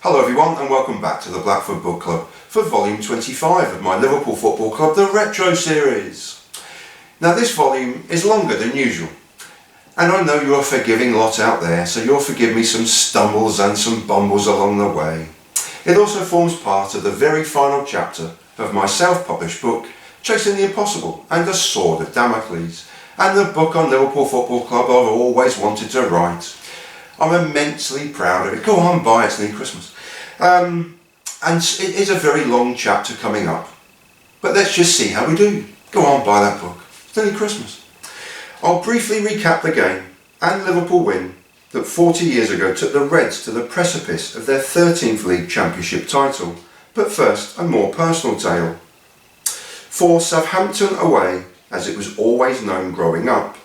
Hello everyone and welcome back to the Blackfoot Book Club for volume 25 of my Liverpool Football Club, the Retro Series. Now this volume is longer than usual and I know you're a forgiving lot out there, so you'll forgive me some stumbles and some bumbles along the way. It also forms part of the very final chapter of my self-published book, Chasing the Impossible and The Sword of Damocles, and the book on Liverpool Football Club I've always wanted to write. I'm immensely proud of it. Go on, buy it, it's nearly Christmas. And it is a very long chapter coming up. But let's just see how we do. Go on, buy that book. It's nearly Christmas. I'll briefly recap the game and Liverpool win that 40 years ago took the Reds to the precipice of their 13th League Championship title. But first, a more personal tale. For Southampton Away, as it was always known growing up,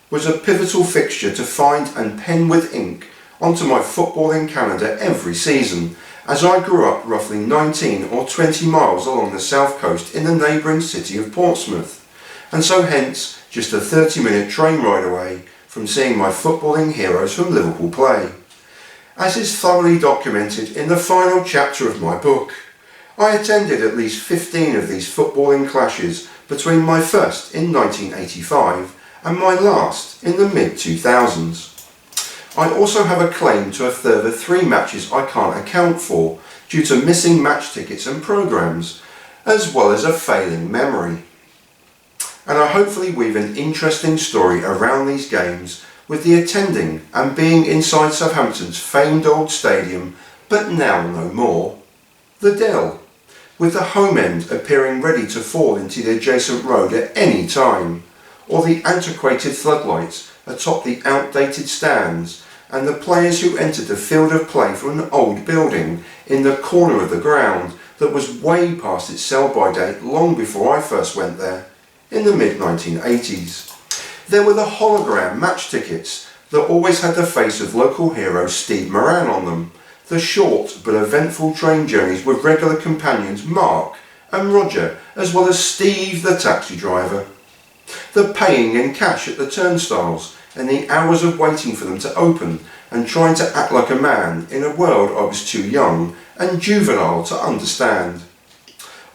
was a pivotal fixture to find and pen with ink onto my footballing calendar every season, as I grew up roughly 19 or 20 miles along the south coast in the neighbouring city of Portsmouth, and so hence just a 30-minute train ride away from seeing my footballing heroes from Liverpool play. As is thoroughly documented in the final chapter of my book, I attended at least 15 of these footballing clashes between my first in 1985 and my last in the mid-2000s. I also have a claim to a further 3 matches I can't account for due to missing match tickets and programmes, as well as a failing memory. And I hopefully weave an interesting story around these games with the attending and being inside Southampton's famed old stadium, but now no more, the Dell, with the home end appearing ready to fall into the adjacent road at any time, or the antiquated floodlights atop the outdated stands, and the players who entered the field of play from an old building in the corner of the ground that was way past its sell-by date long before I first went there, in the mid-1980s. There were the hologram match tickets that always had the face of local hero Steve Moran on them, the short but eventful train journeys with regular companions Mark and Roger, as well as Steve the taxi driver, the paying in cash at the turnstiles, and the hours of waiting for them to open and trying to act like a man in a world I was too young and juvenile to understand.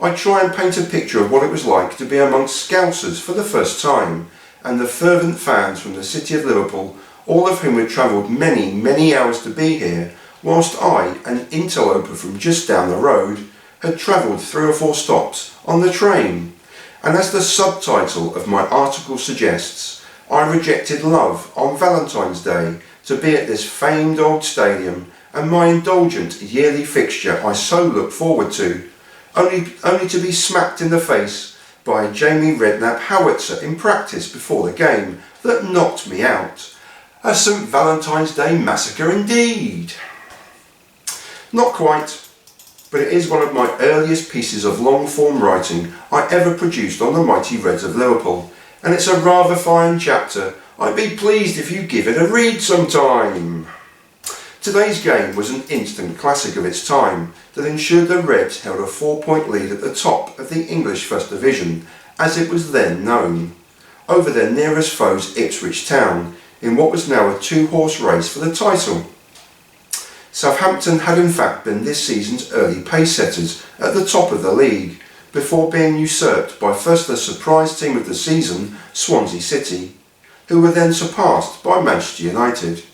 I try and paint a picture of what it was like to be amongst Scousers for the first time, and the fervent fans from the city of Liverpool, all of whom had travelled many hours to be here, whilst I, an interloper from just down the road, had travelled 3 or 4 stops on the train. And as the subtitle of my article suggests, I rejected love on Valentine's Day to be at this famed old stadium and my indulgent yearly fixture I so looked forward to, only to be smacked in the face by a Jamie Redknapp howitzer in practice before the game that knocked me out. A St. Valentine's Day massacre indeed. Not quite. But it is one of my earliest pieces of long-form writing I ever produced on the mighty Reds of Liverpool, and it's a rather fine chapter. I'd be pleased if you give it a read sometime. Today's game was an instant classic of its time that ensured the Reds held a 4-point lead at the top of the English First Division, as it was then known, over their nearest foes Ipswich Town, in what was now a 2-horse race for the title. Southampton had in fact been this season's early pace setters at the top of the league, before being usurped by first the surprise team of the season, Swansea City, who were then surpassed by Manchester United.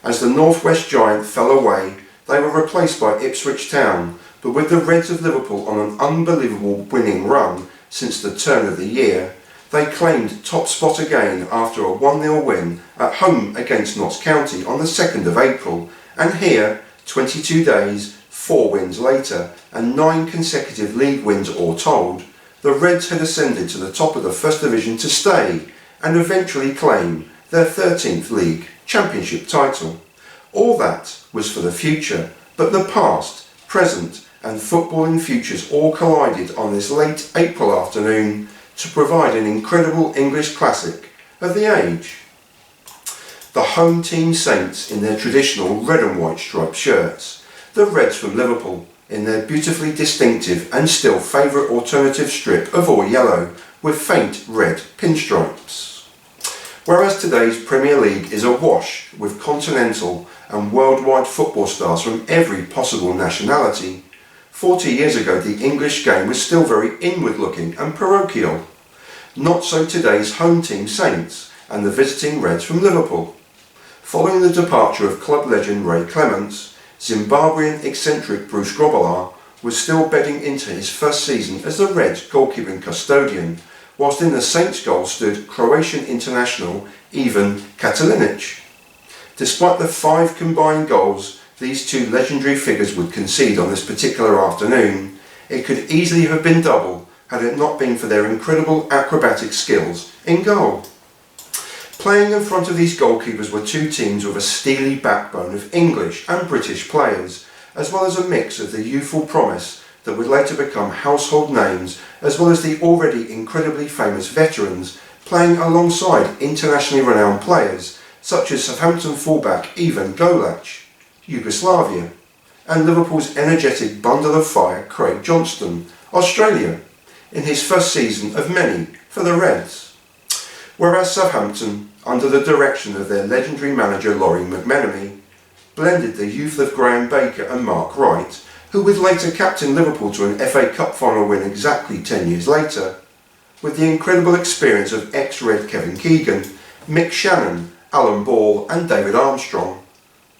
As the North West giant fell away, they were replaced by Ipswich Town, but with the Reds of Liverpool on an unbelievable winning run since the turn of the year, they claimed top spot again after a 1-0 win at home against Notts County on the 2nd of April, and here, 22 days, 4 wins later, and 9 consecutive league wins all told, the Reds had ascended to the top of the First Division to stay and eventually claim their 13th League Championship title. All that was for the future, but the past, present and footballing futures all collided on this late April afternoon to provide an incredible English classic of the age. The home team Saints in their traditional red and white striped shirts, the Reds from Liverpool in their beautifully distinctive and still favourite alternative strip of all yellow with faint red pinstripes. Whereas today's Premier League is awash with continental and worldwide football stars from every possible nationality. 40 years ago the English game was still very inward looking and parochial. Not so today's home team Saints and the visiting Reds from Liverpool. Following the departure of club legend Ray Clements, Zimbabwean eccentric Bruce Grobbelaar was still bedding into his first season as the Reds goalkeeping custodian, whilst in the Saints goal stood Croatian international Ivan Katalinic. Despite the 5 combined goals these two legendary figures would concede on this particular afternoon, it could easily have been double had it not been for their incredible acrobatic skills in goal. Playing in front of these goalkeepers were two teams with a steely backbone of English and British players, as well as a mix of the youthful promise that would later become household names, as well as the already incredibly famous veterans playing alongside internationally renowned players such as Southampton fullback Ivan Golac, Yugoslavia, and Liverpool's energetic bundle of fire Craig Johnston, Australia, in his first season of many for the Reds. Whereas Southampton, under the direction of their legendary manager Laurie McMenemy, blended the youth of Graham Baker and Mark Wright, who would later captain Liverpool to an FA Cup final win exactly 10 years later, with the incredible experience of ex-Red Kevin Keegan, Mick Shannon, Alan Ball and David Armstrong.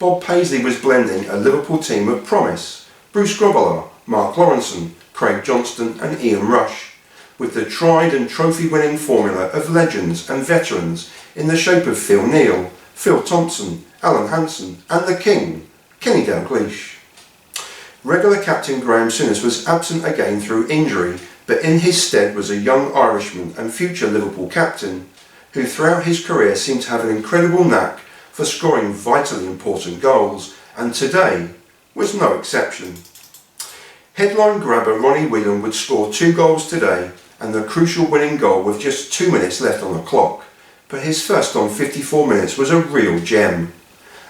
Bob Paisley was blending a Liverpool team of promise, Bruce Grobbelaar, Mark Lawrenson, Craig Johnston and Ian Rush, with the tried and trophy-winning formula of legends and veterans in the shape of Phil Neal, Phil Thompson, Alan Hansen and the King, Kenny Dalglish. Regular captain Graham Souness was absent again through injury, but in his stead was a young Irishman and future Liverpool captain, who throughout his career seemed to have an incredible knack for scoring vitally important goals, and today was no exception. Headline grabber Ronnie Whelan would score 2 goals today and the crucial winning goal with just 2 minutes left on the clock, but his first on 54 minutes was a real gem.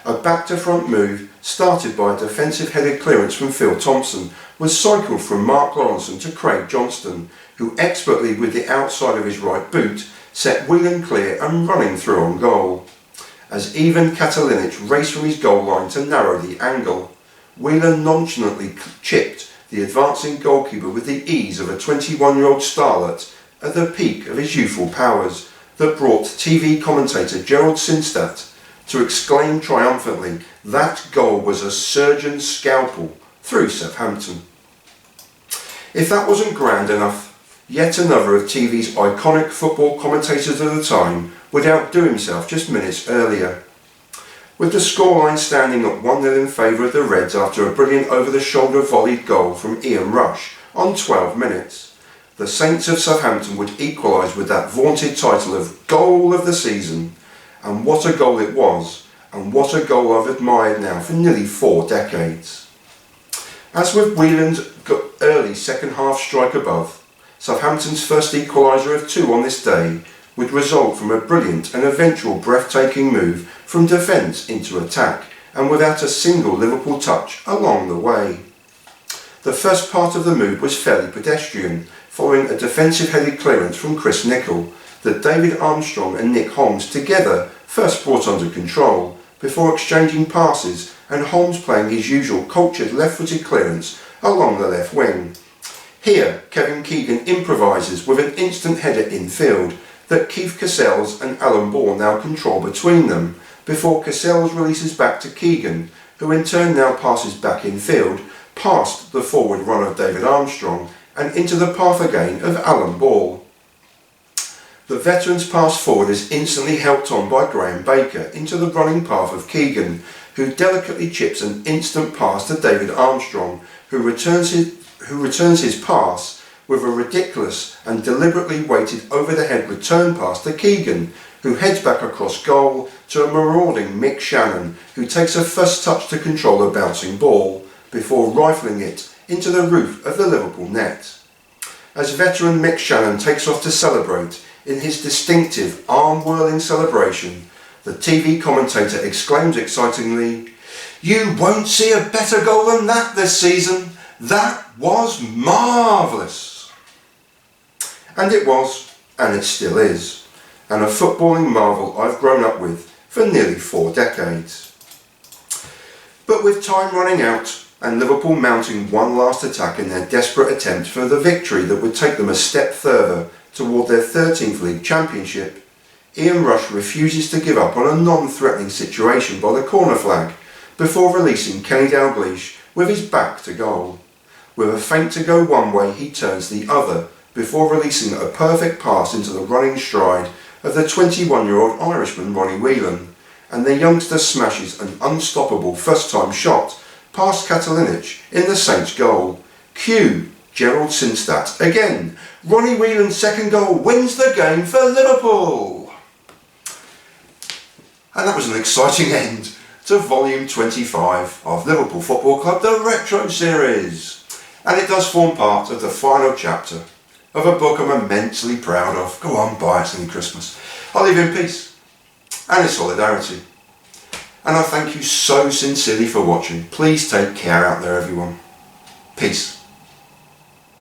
A back-to-front move, started by a defensive-headed clearance from Phil Thompson, was cycled from Mark Lawrenson to Craig Johnston, who expertly with the outside of his right boot set Whelan clear and running through on goal. As Ivan Katalinic raced from his goal line to narrow the angle, Whelan nonchalantly chipped the advancing goalkeeper with the ease of a 21-year-old starlet at the peak of his youthful powers that brought TV commentator Gerald Sinstadt to exclaim triumphantly, "That goal was a surgeon's scalpel through Southampton." If that wasn't grand enough, yet another of TV's iconic football commentators of the time would outdo himself just minutes earlier. With the scoreline standing at 1-0 in favour of the Reds after a brilliant over-the-shoulder volleyed goal from Ian Rush on 12 minutes, the Saints of Southampton would equalise with that vaunted title of Goal of the Season. And what a goal it was, and what a goal I've admired now for nearly 4 decades. As with Whelan's early second half strike above, Southampton's first equaliser of 2 on this day would result from a brilliant and eventual breathtaking move from defence into attack, and without a single Liverpool touch along the way. The first part of the move was fairly pedestrian, following a defensive-headed clearance from Chris Nicol that David Armstrong and Nick Holmes together first brought under control, before exchanging passes and Holmes playing his usual cultured left-footed clearance along the left wing. Here, Kevin Keegan improvises with an instant header infield that Keith Cassells and Alan Ball now control between them, before Cassells releases back to Keegan, who in turn now passes back infield, past the forward run of David Armstrong and into the path again of Alan Ball. The veteran's pass forward is instantly helped on by Graham Baker into the running path of Keegan, who delicately chips an instant pass to David Armstrong, who returns his pass with a ridiculous and deliberately weighted over-the-head return pass to Keegan, who heads back across goal to a marauding Mick Shannon, who takes a first touch to control a bouncing ball before rifling it into the roof of the Liverpool net. As veteran Mick Shannon takes off to celebrate in his distinctive arm-whirling celebration, the TV commentator exclaims excitingly, "You won't see a better goal than that this season. That was marvellous." And it was, and it still is, and a footballing marvel I've grown up with for nearly 4 decades. But with time running out and Liverpool mounting one last attack in their desperate attempt for the victory that would take them a step further toward their 13th League Championship, Ian Rush refuses to give up on a non-threatening situation by the corner flag before releasing Kenny Dalglish with his back to goal. With a feint to go one way, he turns the other before releasing a perfect pass into the running stride of the 21-year-old Irishman Ronnie Whelan, and the youngster smashes an unstoppable first-time shot past Katalinic in the Saints' goal. Cue Gerald Sinstadt again. Ronnie Whelan's second goal wins the game for Liverpool. And that was an exciting end to volume 25 of Liverpool Football Club, the Retro Series. And it does form part of the final chapter of a book I'm immensely proud of. Go on, buy it in Christmas. I'll leave you in peace and in solidarity. And I thank you so sincerely for watching. Please take care out there, everyone. Peace.